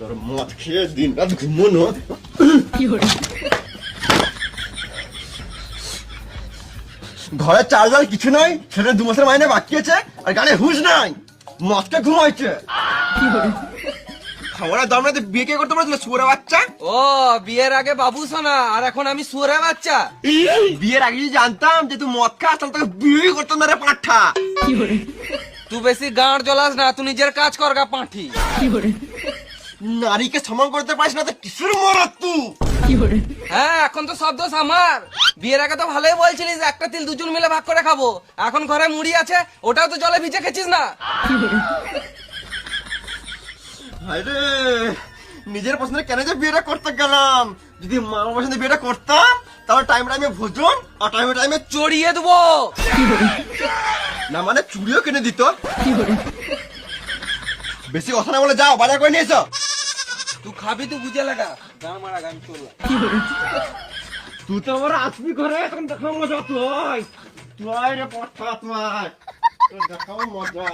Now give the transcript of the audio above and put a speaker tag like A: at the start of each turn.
A: তোর মদ খেয়ে দিন রাত ঘুমোনো। ঘরে চার্জার কিছু নাই, সেটা 2 মাসের মাইনে বাকি আছে, আর গানে হুঁশ নাই, মদকে ঘুমাইছে। খাওয়ার দাম না, বিয়ে কে করতে পারছিল শুয়োরের বাচ্চা?
B: ও বিয়ের আগে বাবু সোনা, আর এখন আমি শুয়োরের বাচ্চা।
A: বিয়ের আগে যদি জানতাম যে তুই মদ খাস তাহলে তোকে বিয়ে করতাম না রে পাঁঠা।
B: তুই বেশি গাঁড় জ্বলাস না, তুই নিজের কাজ কর গা পাঁঠি।
A: নারীকে সমান করতে পারিস না তো কিসের মরদ তুই?
B: হ্যাঁ, এখন তো সব দোষ আমার। বিয়ের আগে তো ভালোই বলছিলিস একটা তিল দুজন মিলে ভাগ করে খাবো, এখন ঘরে মুড়ি আছে ওটাও তো জলে ভিজে খেছিস না।
A: আরে নিজের পছন্দের কেন যে বিয়েটা করতে গেলাম? যদি মামা পছন্দের বিয়েটা করতাম তাহলে টাইম টাইমে ভোজন আর টাইমে টাইমে
B: চড়িয়ে দেবো।
A: না মানে চুড়িও কিনে দিত। বেশি কথা না বলে যাও, বাজার করে নিয়ে এসো।
B: তুই খাবি তো বুঝে লাগা, গান মারা গান চললাম।
A: তুই তো আমার আসবি ঘরে, তখন দেখাবো মজা। তুই তুই রে পড়া, তুই দেখাবো মজা।